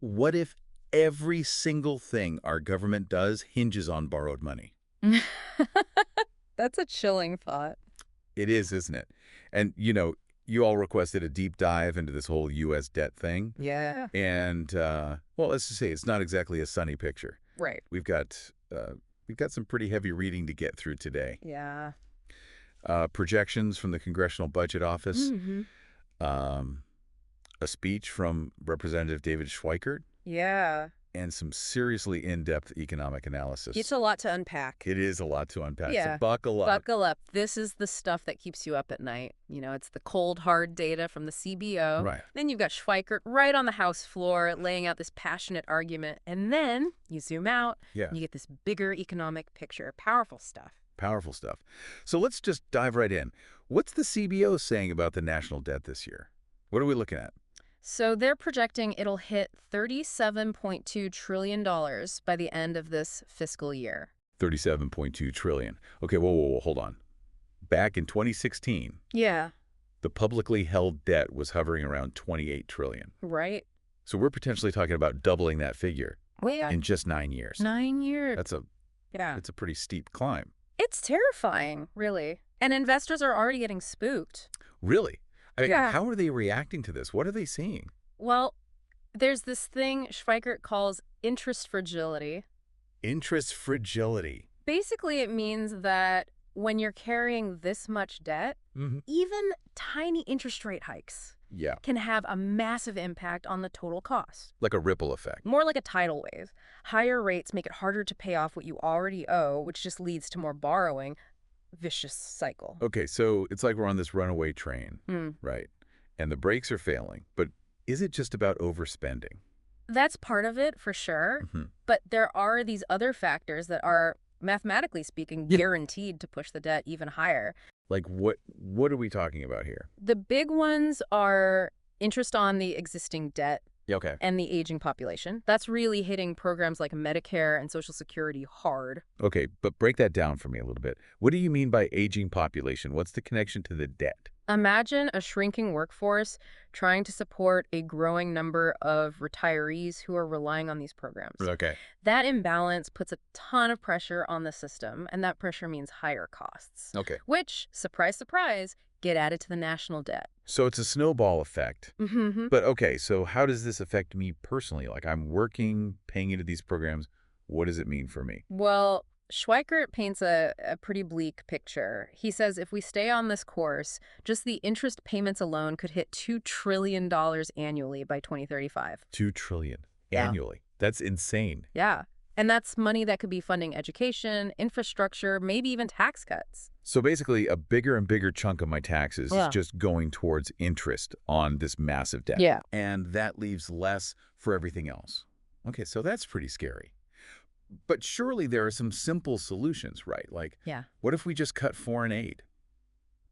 What if every single thing our government does hinges on borrowed money? That's a chilling thought. It is, isn't it? And, you all requested a deep dive into this whole U.S. debt thing. Yeah. And, well, let's just say it's not exactly a sunny picture. Right. We've got some pretty heavy reading to get through today. Yeah. Projections from the Congressional Budget Office, hmm um, a speech from Representative David Schweikert, Yeah. and some seriously in-depth economic analysis. It's a lot to unpack. It is a lot to unpack, so Yeah. buckle up. Buckle up. This is the stuff that keeps you up at night. It's the cold, hard data from the CBO. Right. Then you've got Schweikert right on the House floor laying out this passionate argument. And then you zoom out, Yeah. and you get this bigger economic picture. Powerful stuff. Powerful stuff. So let's just dive right in. What's the CBO saying about the national debt this year? What are we looking at? So they're projecting it'll hit $37.2 trillion by the end of this fiscal year. $37.2 trillion. Okay, whoa, hold on. Back in 2016, Yeah. the publicly held debt was hovering around $28 trillion. Right? So we're potentially talking about doubling that figure Well, yeah. in just 9 years. 9 years. That's a pretty steep climb. It's terrifying, really. And investors are already getting spooked. Really? I mean, Yeah. how are they reacting to this? What are they seeing? Well, there's this thing Schweikert calls interest fragility. Interest fragility. Basically, it means that when you're carrying this much debt, even tiny interest rate hikes Yeah, can have a massive impact on the total cost. like a ripple effect. More like a tidal wave. Higher rates make it harder to pay off what you already owe, which just leads to more borrowing. Vicious cycle. Okay, so it's like we're on this runaway train, Hmm. right? And the brakes are failing. But is it just about overspending? That's part of it, for sure. Mhm. But there are these other factors that are, mathematically speaking, Yeah. guaranteed to push the debt even higher. Like what are we talking about here? The big ones are interest on the existing debt Yeah, okay. and the aging population. That's really hitting programs like Medicare and Social Security hard. Okay, but break that down for me a little bit. What do you mean by aging population? What's the connection to the debt? Imagine a shrinking workforce trying to support a growing number of retirees who are relying on these programs. Okay. That imbalance puts a ton of pressure on the system, and that pressure means higher costs, Okay. which, surprise, surprise, get added to the national debt. So it's a snowball effect. Mm-hmm. But okay, so how does this affect me personally? Like I'm working, paying into these programs. What does it mean for me? Well, Schweikert paints a pretty bleak picture. He says if we stay on this course, just the interest payments alone could hit $2 trillion annually by 2035. 2 trillion Yeah. annually. That's insane. Yeah. And that's money that could be funding education, infrastructure, maybe even tax cuts. So basically, a bigger and bigger chunk of my taxes Yeah. is just going towards interest on this massive debt. Yeah. And that leaves less for everything else. Okay, so that's pretty scary. But surely there are some simple solutions, right? Like, Yeah. what if we just cut foreign aid?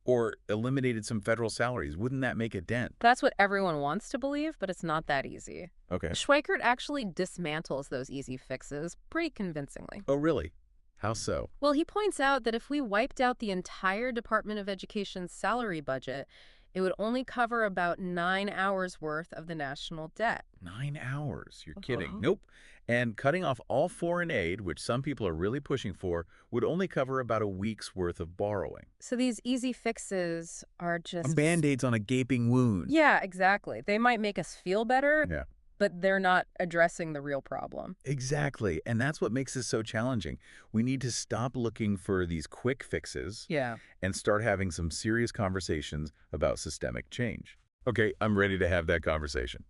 Or eliminated some federal salaries? Wouldn't that make a dent? That's what everyone wants to believe, but it's not that easy. Okay. Schweikert actually dismantles those easy fixes pretty convincingly. Oh, really? How so? Well, he points out that if we wiped out the entire Department of Education's salary budget, it would only cover about 9 hours worth of the national debt. 9 hours. You're kidding. Uh-huh. Nope. And cutting off all foreign aid, which some people are really pushing for, would only cover about a week's worth of borrowing. So these easy fixes are just... Band-aids on a gaping wound. Yeah, exactly. They might make us feel better, Yeah. but they're not addressing the real problem. Exactly. And that's what makes this so challenging. We need to stop looking for these quick fixes Yeah. and start having some serious conversations about systemic change. Okay, I'm ready to have that conversation.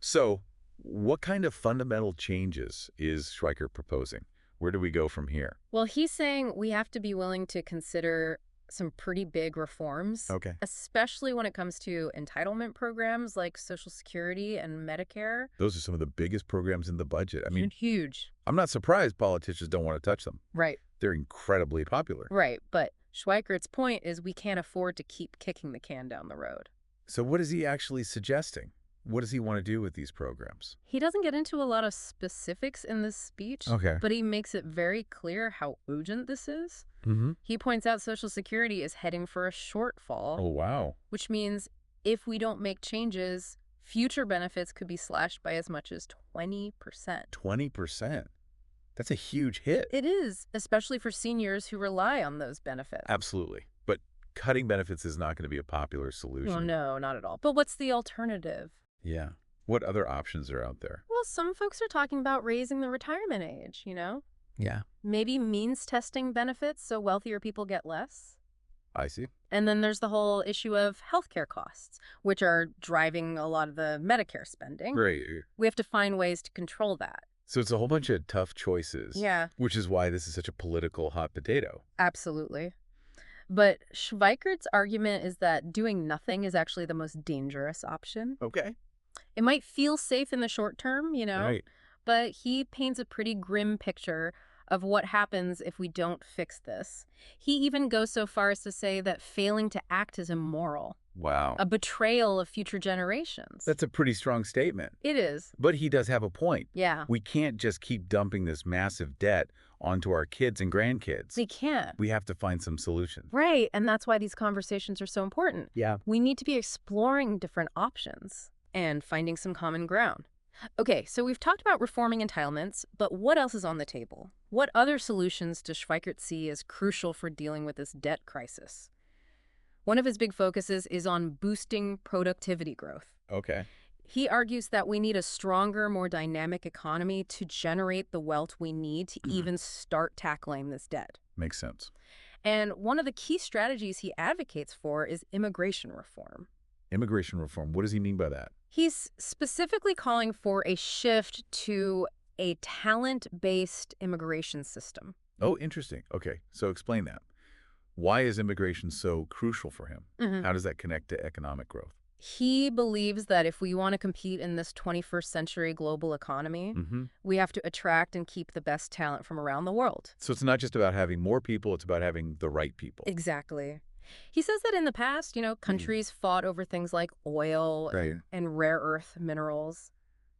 So, what kind of fundamental changes is Schweikert proposing? Where do we go from here? Well, he's saying we have to be willing to consider some pretty big reforms, Okay. especially when it comes to entitlement programs like Social Security and Medicare. Those are some of the biggest programs in the budget. I mean, Huge. I'm not surprised politicians don't want to touch them. Right, They're incredibly popular. right. But Schweikert's point is we can't afford to keep kicking the can down the road. So what is he actually suggesting? What does he want to do with these programs? He doesn't get into a lot of specifics in this speech, Okay. but he makes it very clear how urgent this is. Mm-hmm. He points out Social Security is heading for a shortfall, Oh, wow. which means if we don't make changes, Future benefits could be slashed by as much as 20%. 20%. That's a huge hit. It is, especially for seniors who rely on those benefits. Absolutely. But cutting benefits is not going to be a popular Well, solution. no, not at all. But what's the alternative? Yeah. What other options are out there? Well, some folks are talking about raising the retirement age, Yeah. Maybe means testing benefits so wealthier people get less. I see. And then there's the whole issue of healthcare costs, which are driving a lot of the Medicare spending. Right. We have to find ways to control that. So it's a whole bunch of tough choices. Yeah, Which is why this is such a political hot potato. absolutely. But Schweikert's argument is that doing nothing is actually the most dangerous option. Okay. It might feel safe in the short term, Right. but he paints a pretty grim picture of what happens if we don't fix this. He even goes so far as to say that failing to act is immoral, Wow. a betrayal of future generations. That's a pretty strong statement. It is. But he does have a point. Yeah. We can't just keep dumping this massive debt onto our kids and grandkids. We can't. We have to find some solution. Right, and that's why these conversations are so important. Yeah. We need to be exploring different options and finding some common ground. Okay, so we've talked about reforming entitlements, but what else is on the table? What other solutions does Schweikert see as crucial for dealing with this debt crisis? One of his big focuses is on boosting productivity growth. Okay. He argues that we need a stronger, more dynamic economy to generate the wealth we need to even start tackling this debt. Makes sense. And one of the key strategies he advocates for is immigration reform. Immigration reform. What does he mean by that? He's specifically calling for a shift to a talent-based immigration system. Oh, interesting. Okay. So explain that. Why is immigration so crucial for him? How does that connect to economic growth? He believes that if we want to compete in this 21st century global economy, we have to attract and keep the best talent from around the world. So it's not just about having more people, it's about having the right people. Exactly. He says that in the past, countries fought over things like oil Right. and rare earth minerals.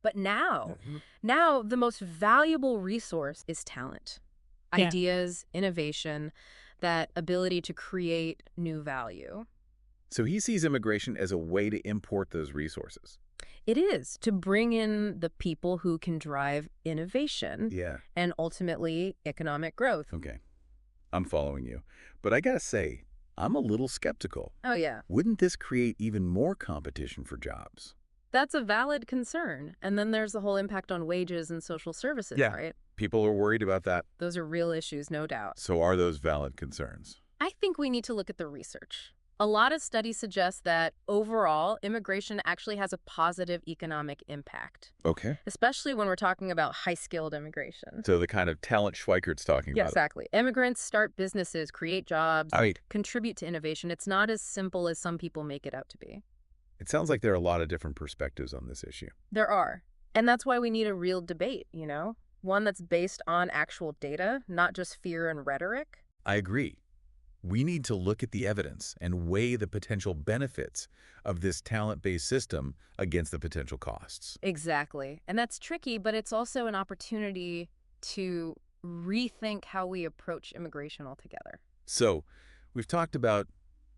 But now the most valuable resource is talent. Yeah. Ideas, innovation, that ability to create new value. So he sees immigration as a way to import those resources. It is to bring in the people who can drive innovation Yeah. and ultimately economic growth. Okay. I'm following you. But I gotta say, I'm a little skeptical. Oh, yeah. Wouldn't this create even more competition for jobs? That's a valid concern. And then there's the whole impact on wages and social services, Yeah. right? People are worried about that. Those are real issues, no doubt. So are those valid concerns? I think we need to look at the research. A lot of studies suggest that overall, immigration actually has a positive economic impact, Okay. especially when we're talking about high-skilled immigration. So the kind of talent Schweikert's talking Yeah, about. exactly. Immigrants start businesses, create jobs, Right. contribute to innovation. It's not as simple as some people make it out to be. It sounds like there are a lot of different perspectives on this issue. There are. And that's why we need a real debate, One that's based on actual data, not just fear and rhetoric. I agree. We need to look at the evidence and weigh the potential benefits of this talent-based system against the potential costs. Exactly. And that's tricky, but it's also an opportunity to rethink how we approach immigration altogether. So we've talked about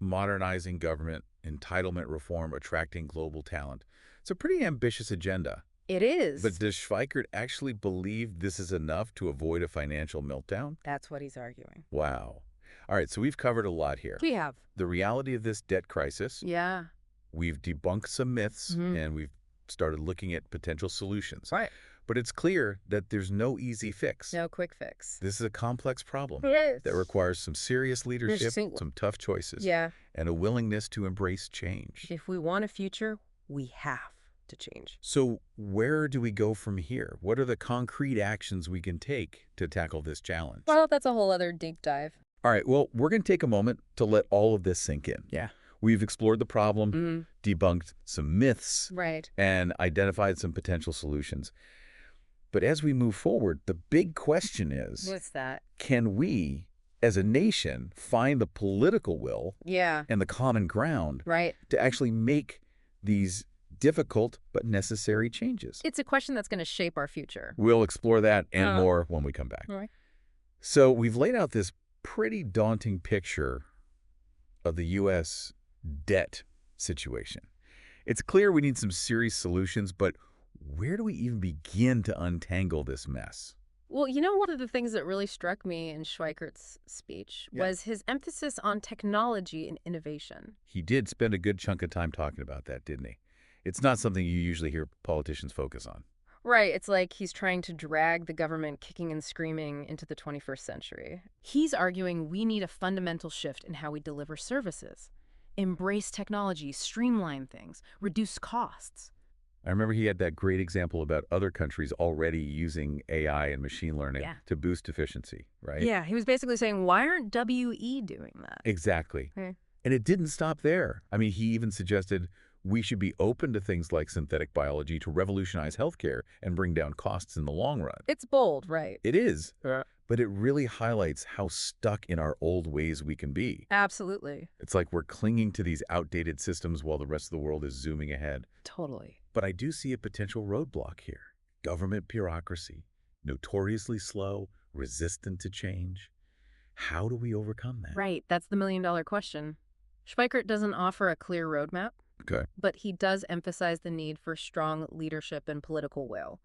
modernizing government, entitlement reform, attracting global talent. It's a pretty ambitious agenda. It is. But does Schweikert actually believe this is enough to avoid a financial meltdown? That's what he's arguing. Wow. All right, so we've covered a lot here. We have. The reality of this debt crisis. Yeah. We've debunked some myths, and we've started looking at potential solutions. Right. But it's clear that there's no easy fix. No quick fix. This is a complex problem Yes. that requires some serious leadership, Interesting. some tough choices, Yeah. and a willingness to embrace change. If we want a future, we have to change. So where do we go from here? What are the concrete actions we can take to tackle this challenge? Well, that's a whole other deep dive. All right, well, we're going to take a moment to let all of this sink in. Yeah. We've explored the problem, debunked some myths, Right. and identified some potential solutions. But as we move forward, the big question is, What's that? can we, as a nation, find the political will Yeah. and the common ground Right. to actually make these difficult but necessary changes? It's a question that's going to shape our future. We'll explore that and Uh, more when we come back. All right. So we've laid out this pretty daunting picture of the U.S. debt situation. It's clear we need some serious solutions, but where do we even begin to untangle this mess? Well, one of the things that really struck me in Schweikert's speech Yeah. was his emphasis on technology and innovation. He did spend a good chunk of time talking about that, didn't he? It's not something you usually hear politicians focus on. Right, it's like he's trying to drag the government kicking and screaming into the 21st century. He's arguing we need a fundamental shift in how we deliver services. Embrace technology, streamline things, reduce costs. I remember he had that great example about other countries already using AI and machine learning Yeah. to boost efficiency, right? Yeah, he was basically saying, why aren't WE doing that? Exactly. Okay. And it didn't stop there. I mean, he even suggested we should be open to things like synthetic biology to revolutionize healthcare and bring down costs in the long run. It's bold, right? It is, but it really highlights how stuck in our old ways we can be. Absolutely. It's like we're clinging to these outdated systems while the rest of the world is zooming ahead. Totally. But I do see a potential roadblock here. Government bureaucracy, notoriously slow, resistant to change. How do we overcome that? Right, that's the million-dollar question. Schweikert doesn't offer a clear roadmap, Okay. but he does emphasize the need for strong leadership and political will.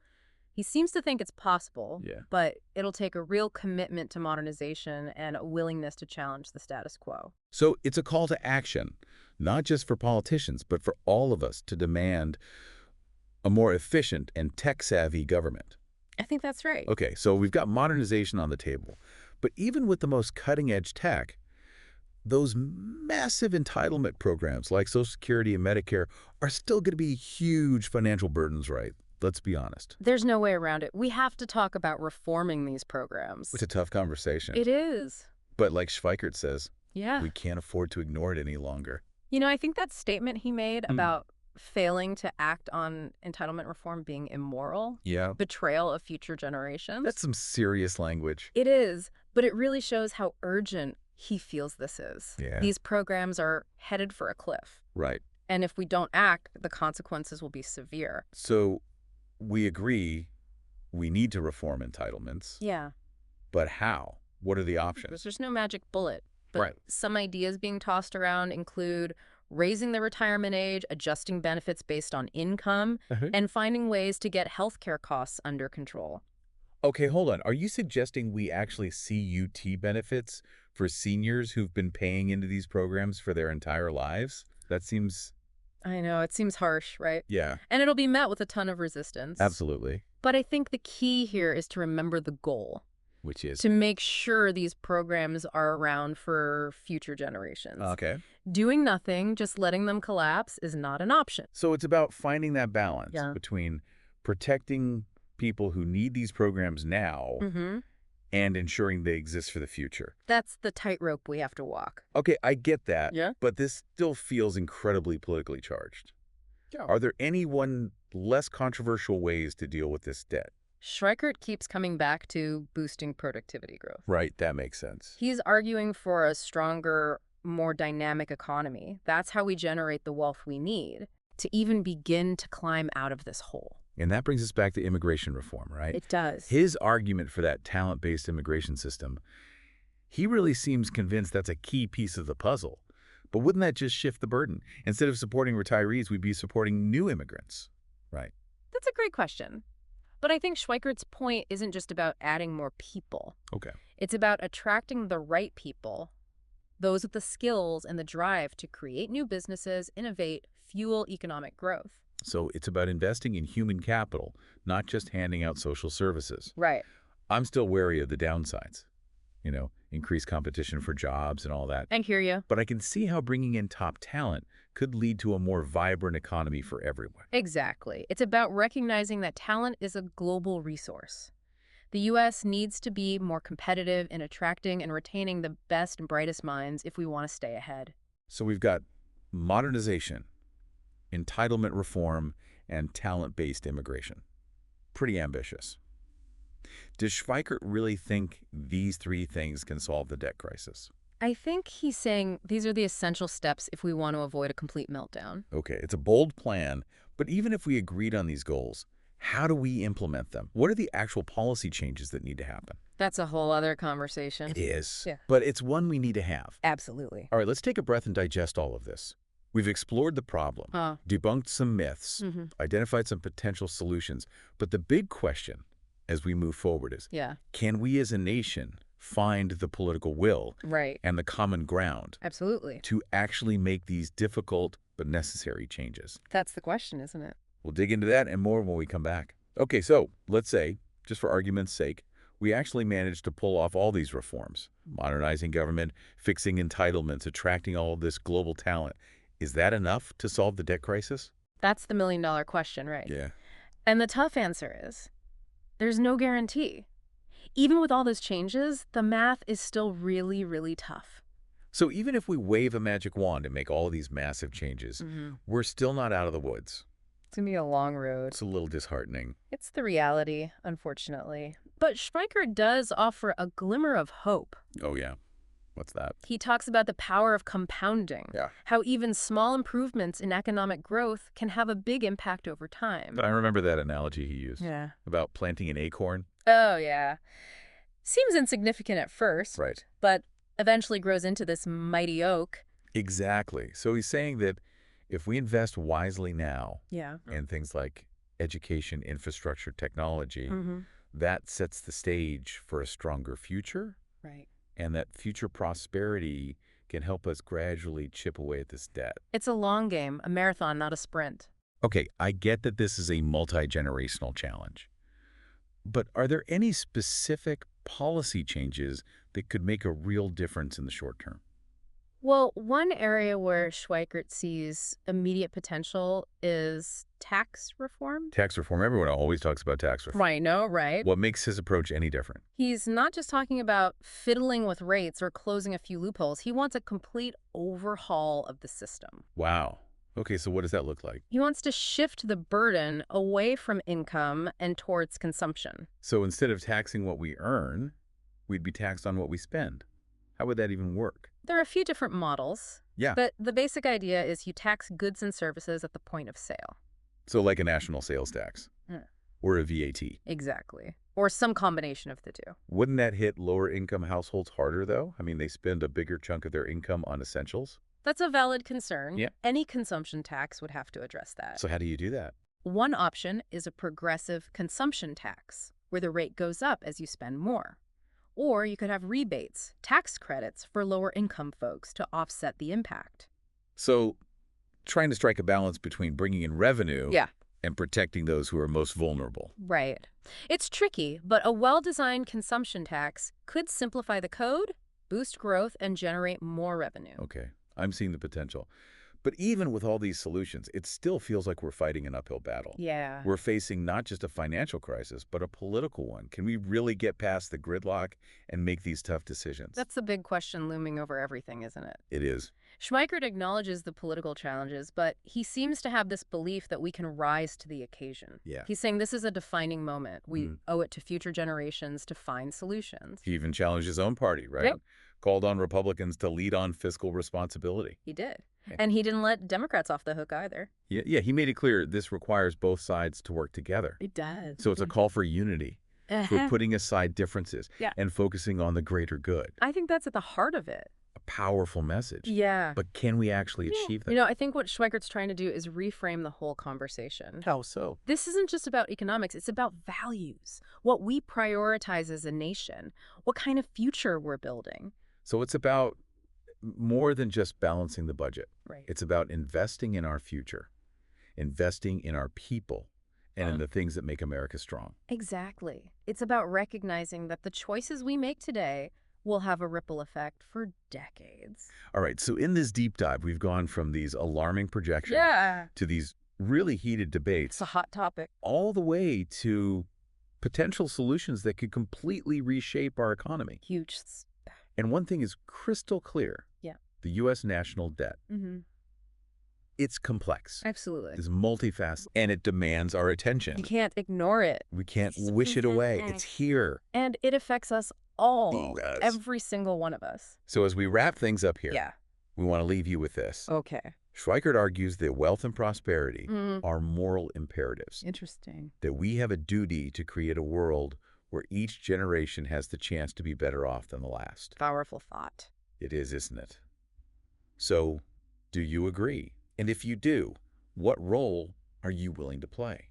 He seems to think it's possible, Yeah. but it'll take a real commitment to modernization and a willingness to challenge the status quo. So it's a call to action, not just for politicians, but for all of us to demand a more efficient and tech-savvy government. I think that's right. Okay, so we've got modernization on the table. But even with the most cutting-edge tech, those massive entitlement programs like Social Security and Medicare are still going to be huge financial burdens, right? Let's be honest. There's no way around it. We have to talk about reforming these programs. It's a tough conversation. It is. But like Schweikert says, Yeah. we can't afford to ignore it any longer. I think that statement he made about failing to act on entitlement reform being immoral, Yeah. betrayal of future generations. That's some serious language. It is, but it really shows how urgent he feels this is. Yeah. These programs are headed for a cliff. Right. And if we don't act, the consequences will be severe. So we agree we need to reform entitlements, Yeah. but how? What are the options? There's no magic bullet. But Right. some ideas being tossed around include raising the retirement age, adjusting benefits based on income, and finding ways to get healthcare costs under control. Okay, hold on. Are you suggesting we actually see UT benefits for seniors who've been paying into these programs for their entire lives? That seems... I know, it seems harsh, right? Yeah, And it'll be met with a ton of resistance. absolutely. But I think the key here is to remember the goal, Which is... to make sure these programs are around for future generations. Okay. Doing nothing, just letting them collapse, is not an option. So it's about finding that balance Yeah. between protecting people who need these programs now and ensuring they exist for the future. That's the tightrope we have to walk. Okay, I get that, Yeah? but this still feels incredibly politically charged. Are there any less controversial ways to deal with this debt? Schweikert keeps coming back to boosting productivity growth. Right, that makes sense. He's arguing for a stronger, more dynamic economy. That's how we generate the wealth we need to even begin to climb out of this hole. And that brings us back to immigration reform, right? It does. His argument for that talent-based immigration system, he really seems convinced that's a key piece of the puzzle. But wouldn't that just shift the burden? Instead of supporting retirees, we'd be supporting new immigrants, right? That's a great question. But I think Schweikert's point isn't just about adding more people. Okay. It's about attracting the right people, those with the skills and the drive to create new businesses, innovate, fuel economic growth. So it's about investing in human capital, not just handing out social services. Right. I'm still wary of the downsides, increased competition for jobs and all that. I hear you. But I can see how bringing in top talent could lead to a more vibrant economy for everyone. Exactly. It's about recognizing that talent is a global resource. The U.S. needs to be more competitive in attracting and retaining the best and brightest minds if we want to stay ahead. So we've got modernization, entitlement reform, and talent-based immigration. Pretty ambitious. Does Schweikert really think these three things can solve the debt crisis? I think he's saying these are the essential steps if we want to avoid a complete meltdown. Okay, it's a bold plan, but even if we agreed on these goals, how do we implement them? What are the actual policy changes that need to happen? That's a whole other conversation. It is, Yeah. but it's one we need to have. Absolutely. All right, let's take a breath and digest all of this. We've explored the problem, Huh. debunked some myths, Mm-hmm. identified some potential solutions. But the big question as we move forward is, Yeah. can we as a nation find the political will Right. and the common ground Absolutely. to actually make these difficult but necessary changes? That's the question, isn't it? We'll dig into that and more when we come back. Okay, so let's say, just for argument's sake, we actually managed to pull off all these reforms, modernizing government, fixing entitlements, attracting all this global talent. Is that enough to solve the debt crisis? That's the million-dollar question, right? Yeah. And the tough answer is, there's no guarantee. Even with all those changes, the math is still really, really tough. So even if we wave a magic wand and make all these massive changes, we're still not out of the woods. It's going to be a long road. It's a little disheartening. It's the reality, unfortunately. But Schweikert does offer a glimmer of hope. Oh, yeah. What's that? He talks about the power of compounding, Yeah. how even small improvements in economic growth can have a big impact over time. I remember that analogy he used Yeah. about planting an acorn. Oh, yeah. Seems insignificant at first, Right. but eventually grows into this mighty oak. Exactly. So he's saying that if we invest wisely now Yeah. in things like education, infrastructure, technology, Mm-hmm. that sets the stage for a stronger future, Right. and that future prosperity can help us gradually chip away at this debt. It's a long game, a marathon, not a sprint. Okay, I get that this is a multi-generational challenge, but are there any specific policy changes that could make a real difference in the short term? Well, one area where Schweikert sees immediate potential is tax reform. Tax reform, everyone always talks about tax reform. Right, no, right? What makes his approach any different? He's not just talking about fiddling with rates or closing a few loopholes. He wants a complete overhaul of the system. Wow. Okay, so what does that look like? He wants to shift the burden away from income and towards consumption. So instead of taxing what we earn, we'd be taxed on what we spend. How would that even work? There are a few different models, Yeah. but the basic idea is you tax goods and services at the point of sale. So like a national sales tax Yeah. or a VAT. Exactly. Or some combination of the two. Wouldn't that hit lower income households harder though? I mean, they spend a bigger chunk of their income on essentials. That's a valid concern. Yeah. Any consumption tax would have to address that. So how do you do that? One option is a progressive consumption tax, where the rate goes up as you spend more. Or you could have rebates, tax credits for lower income folks to offset the impact. So trying to strike a balance between bringing in revenue Yeah. and protecting those who are most vulnerable. Right. It's tricky, but a well-designed consumption tax could simplify the code, boost growth, and generate more revenue. Okay, I'm seeing the potential. But even with all these solutions, it still feels like we're fighting an uphill battle. Yeah. We're facing not just a financial crisis, but a political one. Can we really get past the gridlock and make these tough decisions? That's the big question looming over everything, isn't it? It is. Schweikert acknowledges the political challenges, but he seems to have this belief that we can rise to the occasion. Yeah. He's saying this is a defining moment. We owe it to future generations to find solutions. He even challenged his own party, right? Yep. Called on Republicans to lead on fiscal responsibility. He did. Yeah. And he didn't let Democrats off the hook either. Yeah, he made it clear this requires both sides to work together. It does. So it's a call for unity, for putting aside differences Yeah. and focusing on the greater good. I think that's at the heart of it. A powerful message. Yeah. But can we actually achieve that? You know, I think what Schweikert's trying to do is reframe the whole conversation. How so? This isn't just about economics, it's about values, what we prioritize as a nation, what kind of future we're building. So it's about more than just balancing the budget. Right. It's about investing in our future, investing in our people, and in the things that make America strong. Exactly. It's about recognizing that the choices we make today will have a ripple effect for decades. All right, so in this deep dive, we've gone from these alarming projections to these really heated debates, It's a hot topic. all the way to potential solutions that could completely reshape our economy. Huge. And one thing is crystal clear. Yeah. The U.S. national debt. Mm-hmm. It's complex. Absolutely. It's multifaceted, and it demands our attention. You can't ignore it. We can't wish it away. It's here. And it affects us all. It does. Every single one of us. So as we wrap things up here, Yeah. we want to leave you with this. Okay. Schweikert argues that wealth and prosperity Mm. are moral imperatives, Interesting. that we have a duty to create a world where each generation has the chance to be better off than the last. Powerful thought. It is, isn't it? So, do you agree? And if you do, what role are you willing to play?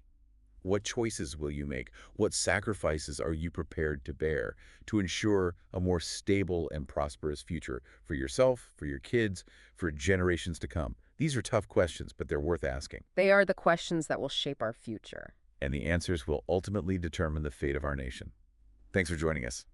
What choices will you make? What sacrifices are you prepared to bear to ensure a more stable and prosperous future for yourself, for your kids, for generations to come? These are tough questions, but they're worth asking. They are the questions that will shape our future. And the answers will ultimately determine the fate of our nation. Thanks for joining us.